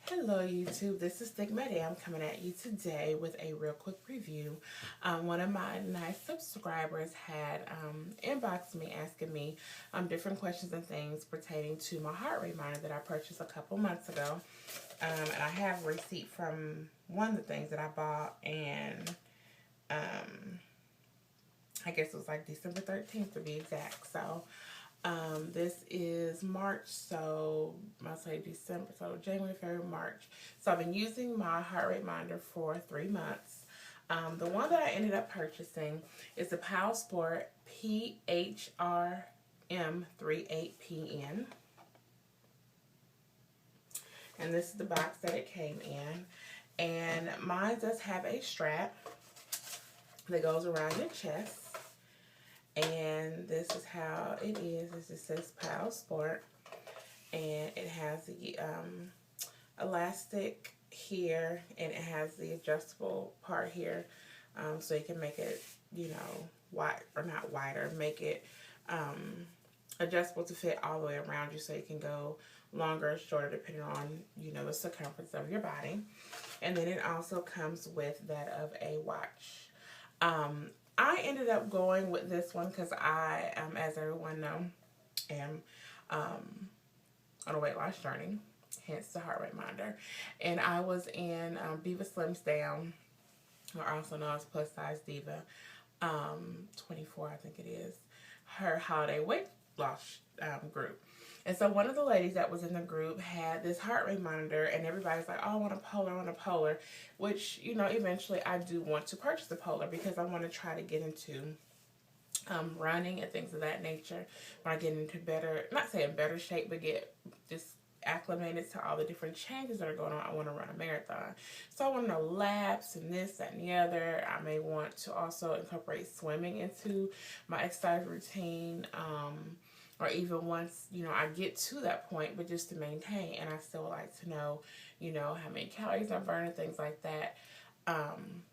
Hello YouTube, this is Thick Madam coming at you today with a real quick review. One of my nice subscribers had inboxed me asking me different questions and things pertaining to my heart rate monitor that I purchased a couple months ago. And I have a receipt from one of the things that I bought, and I guess it was like December 13th to be exact. So this is March, so I'll say December, so January, February, March. So I've been using my heart rate monitor for 3 months. The one that I ended up purchasing is the Pyle Sport PHRM38PN. And this is the box that it came in. And mine does have a strap that goes around your chest. And this is how it is. It just says Pyle Sport, and it has the elastic here, and it has the adjustable part here, so you can make it, you know, wide or not wider, make it adjustable to fit all the way around you, so you can go longer or shorter depending on, you know, the circumference of your body. And then it also comes with that of a watch. I ended up going with this one because I, as everyone knows, am on a weight loss journey, hence the heart rate monitor. And I was in Diva Slims Down, or also known as Plus Size Diva, 24, I think it is, her holiday weight loss group. And so one of the ladies that was in the group had this heart rate monitor, and everybody's like, oh, I want a Polar, I want a Polar, which, you know, eventually I do want to purchase a Polar because I want to try to get into running and things of that nature. When I get into better, not saying better shape, but get just acclimated to all the different changes that are going on. I want to run a marathon. So I want to know laps and this, that, and the other. I may want to also incorporate swimming into my exercise routine, or even once, you know, I get to that point, but just to maintain. And I still like to know, you know, how many calories I'm burning, things like that.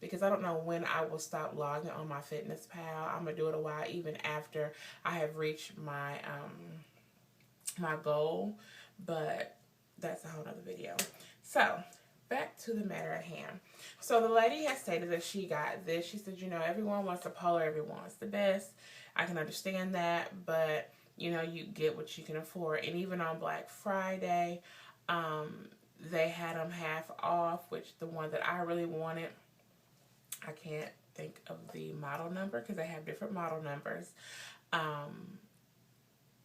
Because I don't know when I will stop logging on my FitnessPal. I'm going to do it a while, even after I have reached my, my goal. But that's a whole other video. So, back to the matter at hand. So, the lady has stated that she got this. She said, you know, everyone wants a Polar, everyone wants the best. I can understand that, but you know, you get what you can afford. And even on Black Friday, they had them half off, which the one that I really wanted, I can't think of the model number because they have different model numbers.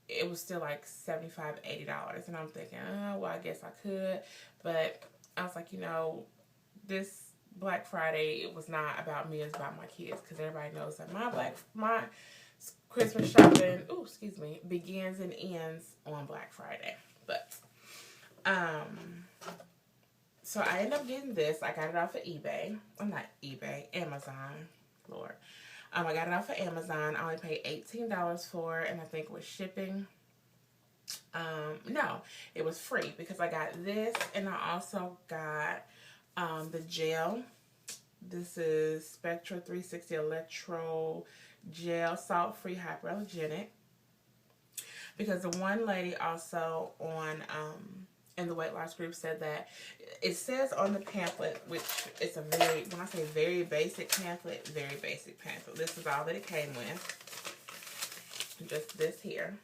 It was still like $75, $80. And I'm thinking, oh, well, I guess I could. But I was like, you know, this Black Friday, it was not about me, it's about my kids. Because everybody knows that my Christmas shopping, begins and ends on Black Friday. But, so I ended up getting this. I got it off of eBay. I'm not eBay, Amazon. Lord. I got it off of Amazon. I only paid $18 for it, and I think with shipping, no, it was free because I got this, and I also got the gel. This is Spectra 360 Electrode Gel, salt-free, hypoallergenic. Because the one lady also on in the weight loss group said that it says on the pamphlet, which is a very, when I say very basic pamphlet, very basic pamphlet. This is all that it came with. Just this here.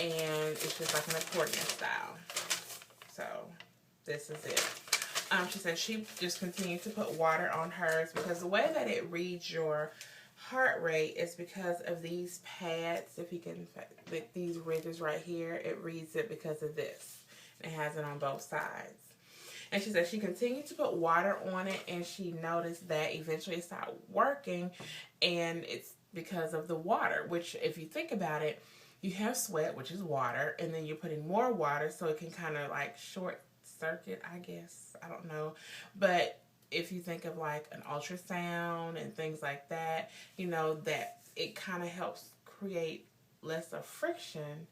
And it's just like an accordion style. So this is it. She said she just continued to put water on hers because the way that it reads your heart rate is because of these pads. If you can, these ridges right here, it reads it because of this. It has it on both sides. And she said she continued to put water on it, and she noticed that eventually it stopped working, and it's because of the water, which if you think about it, you have sweat, which is water, and then you're putting more water, so it can kind of like short circuit, I guess. I don't know. But if you think of like an ultrasound and things like that, you know, that it kind of helps create less of friction,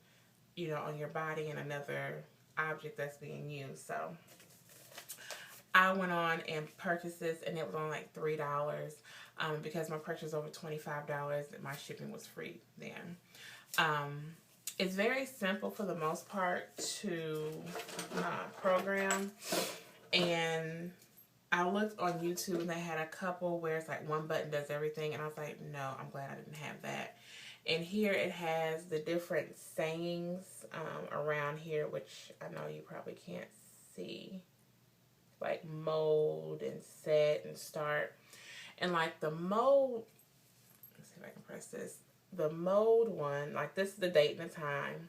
you know, on your body and another object that's being used. So I went on and purchased this, and it was only like $3 because my purchase was over $25 and my shipping was free then. It's very simple for the most part to program, and I looked on YouTube and they had a couple where it's like one button does everything, and I was like, no, I'm glad I didn't have that. And here it has the different sayings around here, which I know you probably can't see, like mode and set and start. And like the mode, let's see if I can press this. The mode one, like this is the date and the time.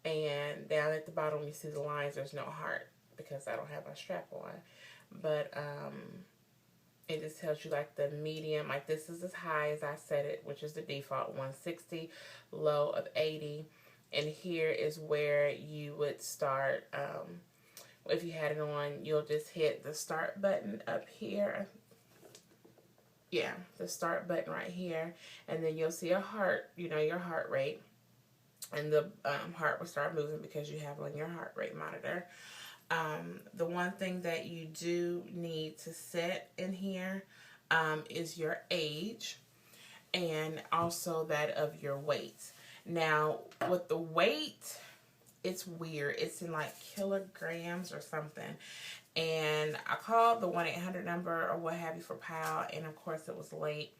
And down at the bottom you see the lines, there's no heart because I don't have my strap on. But it just tells you like the medium, like this is as high as I set it, which is the default 160, low of 80. And here is where you would start. If you had it on, you'll just hit the start button up here. Yeah, the start button right here. And then you'll see a heart, you know, your heart rate. And the heart will start moving because you have on your heart rate monitor. The one thing that you do need to set in here is your age and also that of your weight. Now, with the weight, it's weird. It's in like kilograms or something. And I called the 1-800 number or what have you for Pyle, and of course it was late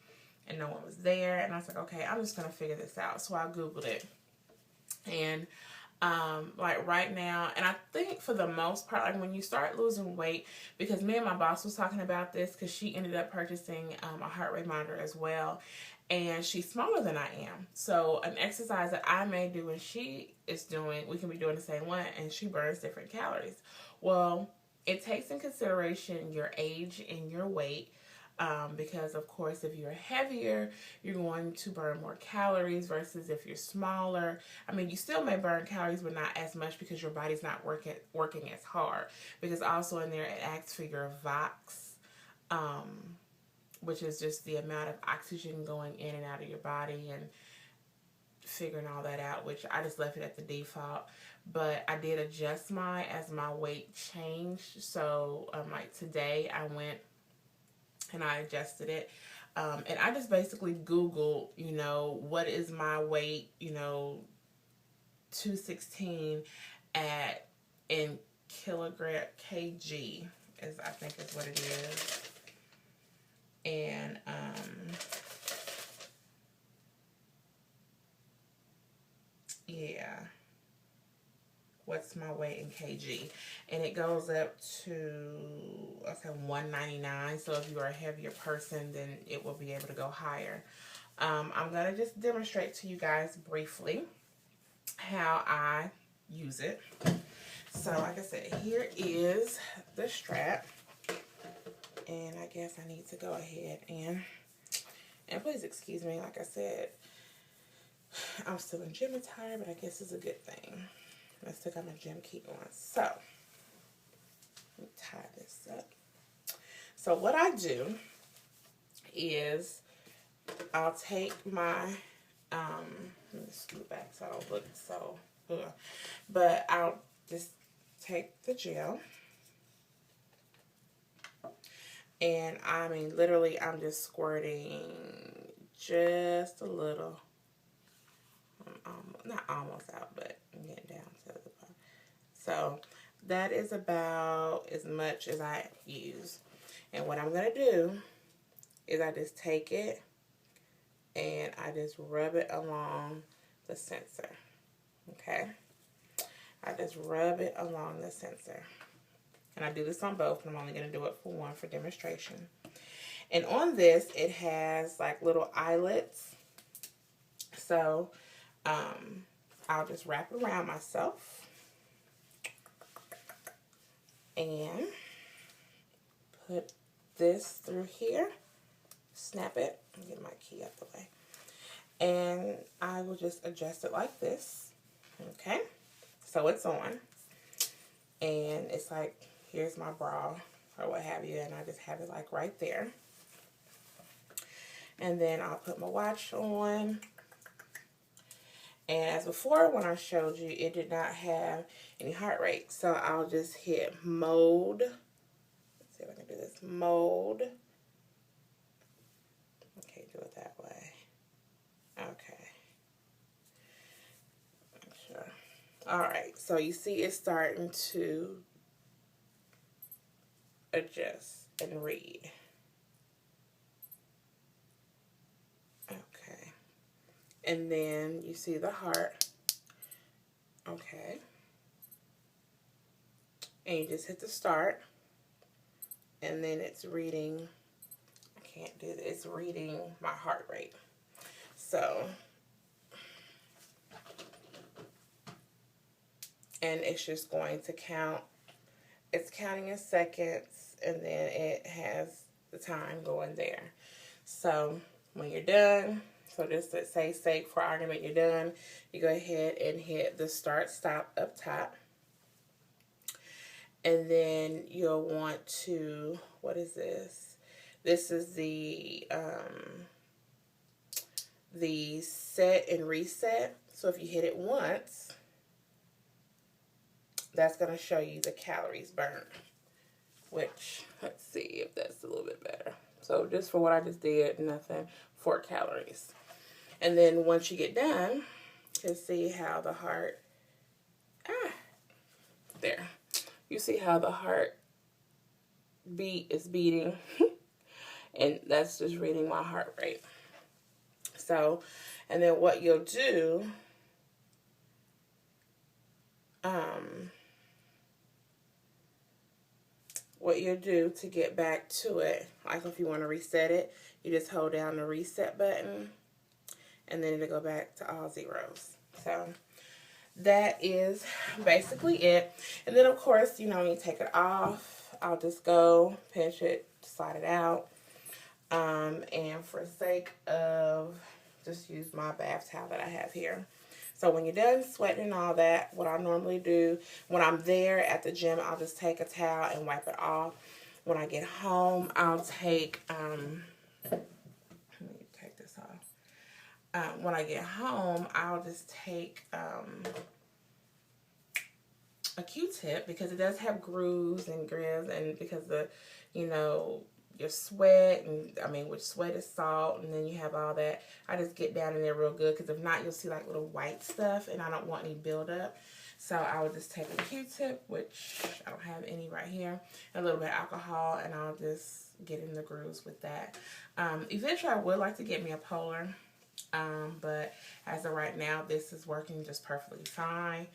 and no one was there. And I was like, okay, I'm just going to figure this out. So I Googled it. And like right now, and I think for the most part, like when you start losing weight, because me and my boss was talking about this because she ended up purchasing a heart rate monitor as well, and she's smaller than I am. So an exercise that I may do and she is doing, we can be doing the same one, and she burns different calories. Well, it takes in consideration your age and your weight. Because of course if you're heavier, you're going to burn more calories versus if you're smaller. I mean, you still may burn calories, but not as much because your body's not working as hard. Because also in there it asks for your VOX, which is just the amount of oxygen going in and out of your body, and figuring all that out, which I just left it at the default. But I did adjust mine as my weight changed. So like today I went and I adjusted it. And I just basically Googled, you know, what is my weight, you know, 216 in kg is, I think is what it is. And yeah, what's my weight in kg, and it goes up to, okay, 199. So if you are a heavier person, then it will be able to go higher. I'm gonna just demonstrate to you guys briefly how I use it. So like I said, here is the strap, and I guess I need to go ahead and please excuse me, like I said, I'm still in gym attire, but I guess it's a good thing. I still got my gym key on. So, let me tie this up. So what I do is I'll take my, let me scoot back so I don't look so, but I'll just take the gel. And I mean, literally, I'm just squirting just a little. Not almost out, but I'm getting down to the bottom. So that is about as much as I use. And what I'm going to do is I just take it and I just rub it along the sensor. Okay? I just rub it along the sensor. And I do this on both, and I'm only going to do it for one for demonstration. And on this, it has like little eyelets. So I'll just wrap it around myself and put this through here, snap it, and get my key out the way, and I will just adjust it like this. Okay, so it's on, and it's like, here's my bra or what have you, and I just have it like right there. And then I'll put my watch on. And as before, when I showed you, it did not have any heart rate. So I'll just hit mode. Let's see if I can do this. Mode. Okay, do it that way. Okay. Make sure. Alright, so you see it's starting to adjust and read. Okay. And then you see the heart. Okay. And you just hit the start. And then it's reading, I can't do this, it's reading my heart rate. So, and it's just going to count. It's counting in seconds, and then it has the time going there. So when you're done, so just to say sake for argument, you're done, you go ahead and hit the start stop up top. And then you'll want to, what is this? This is the set and reset. So if you hit it once, that's going to show you the calories burned, which, let's see if that's a little bit better. So just for what I just did, nothing, 4 calories. And then once you get done, you'll see how the heart, there. You see how the heart beat is beating. And that's just reading my heart rate. So, and then what you'll do, to get back to it, like if you want to reset it, you just hold down the reset button, and then it'll go back to all zeros. So that is basically it. And then of course, you know, when you take it off, I'll just go pinch it, slide it out, and for sake of, just use my bath towel that I have here. So when you're done sweating and all that, what I normally do when I'm there at the gym, I'll just take a towel and wipe it off. When I get home, I'll take, let me take this off. When I get home, I'll just take a Q-tip, because it does have grooves and grooves, and because the, you know, your sweat, and I mean, with sweat is salt, and then you have all that. I just get down in there real good, because if not, you'll see like little white stuff, and I don't want any buildup. So I would just take a Q-tip, which I don't have any right here, and a little bit of alcohol, and I'll just get in the grooves with that. Eventually, I would like to get me a Polar, but as of right now, this is working just perfectly fine.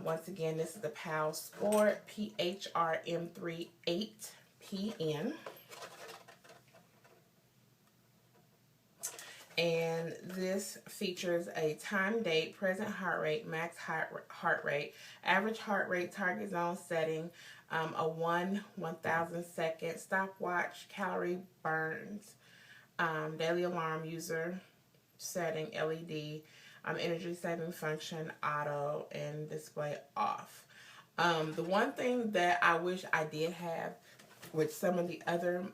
Once again, this is the Pyle Sport PHRM38PN. And this features a time, date, present heart rate, max heart rate, average heart rate, target zone setting, a 1/1000 second stopwatch, calorie burns, daily alarm, user setting, LED, energy saving function, auto, and display off. The one thing that I wish I did have, which some of the other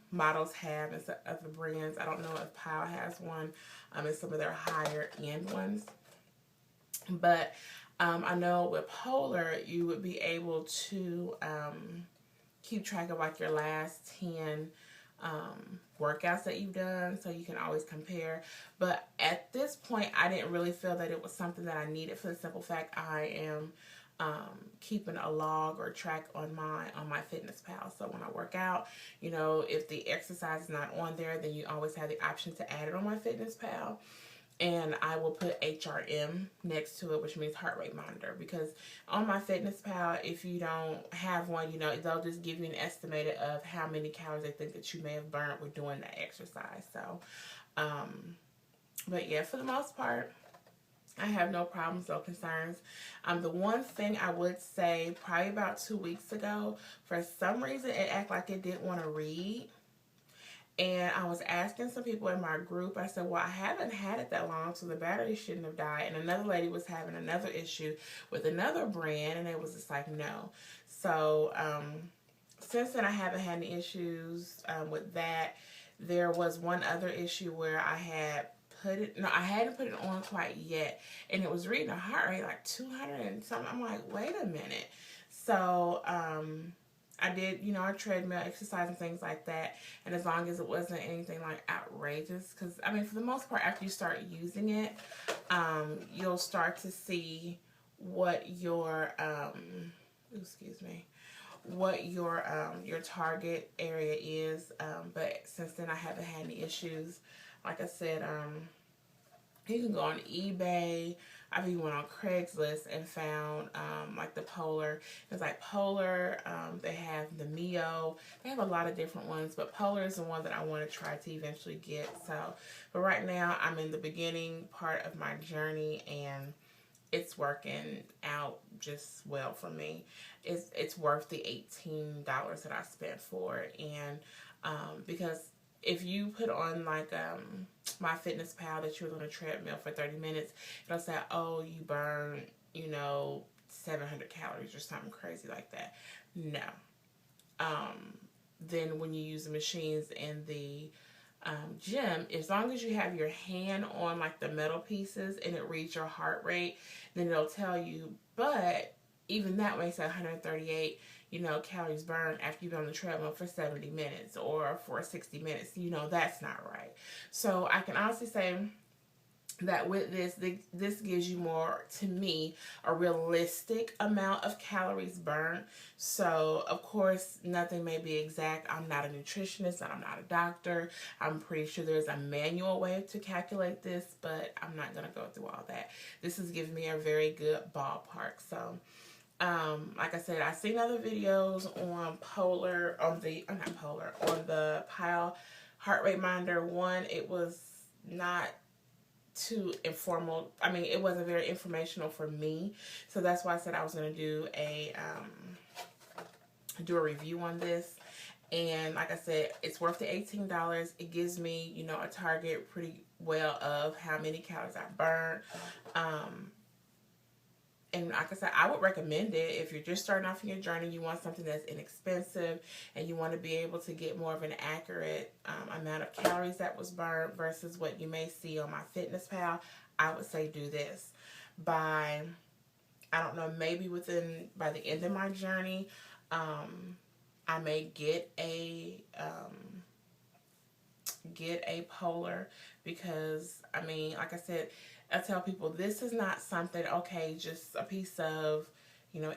models have, and some other brands, I don't know if Pyle has one, and some of their higher end ones, but I know with Polar you would be able to keep track of like your last 10 workouts that you've done, so you can always compare. But at this point, I didn't really feel that it was something that I needed, for the simple fact I am keeping a log or track on my FitnessPal. So when I work out, you know, if the exercise is not on there, then you always have the option to add it on my FitnessPal. And I will put HRM next to it, which means heart rate monitor, because on my FitnessPal, if you don't have one, you know, they'll just give you an estimated of how many calories they think that you may have burned with doing that exercise. So, but yeah, for the most part, I have no problems, no concerns. The one thing I would say, probably about 2 weeks ago, for some reason, it acted like it didn't want to read. And I was asking some people in my group, I said, well, I haven't had it that long, so the battery shouldn't have died. And another lady was having another issue with another brand, and it was just like, no. So, since then, I haven't had any issues with that. There was one other issue where I had I hadn't put it on quite yet, and it was reading a heart rate like 200 and something. I'm like, wait a minute. So, I did, you know, a treadmill exercise and things like that, and as long as it wasn't anything like outrageous, because, I mean, for the most part, after you start using it, you'll start to see what your, what your target area is. But since then I haven't had any issues. Like I said, you can go on eBay. I've even went on Craigslist and found like the Polar. It's like Polar. They have the Mio. They have a lot of different ones, but Polar is the one that I want to try to eventually get. So, but right now I'm in the beginning part of my journey, and it's working out just well for me. It's worth the $18 that I spent for it, and because if you put on like MyFitnessPal that you're on a treadmill for 30 minutes, it'll say, oh, you burn, 700 calories or something crazy like that. No. Then when you use the machines in the gym, as long as you have your hand on like the metal pieces and it reads your heart rate, then it'll tell you. But even that makes 138 calories burned after you've been on the treadmill for 70 minutes or for 60 minutes. That's not right. So I can honestly say that with this gives you more, to me, a realistic amount of calories burned. So of course nothing may be exact. I'm not a nutritionist and I'm not a doctor. I'm pretty sure there's a manual way to calculate this, but I'm not going to go through all that. This is giving me a very good ballpark. So like I said, I've seen other videos on on the Pyle heart rate monitor. One, it was not too informal. I mean, it wasn't very informational for me. So that's why I said I was going to do a review on this. And like I said, it's worth the $18. It gives me, a target pretty well of how many calories I burn. And like I said, I would recommend it if you're just starting off in your journey. You want something that's inexpensive and you want to be able to get more of an accurate amount of calories that was burned versus what you may see on MyFitnessPal. I would say do this. I don't know, maybe by the end of my journey, I may get a Polar, because I mean, like I said, I tell people this is not something, okay, just a piece of,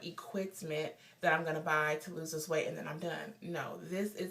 equipment that I'm going to buy to lose this weight and then I'm done. No, this is a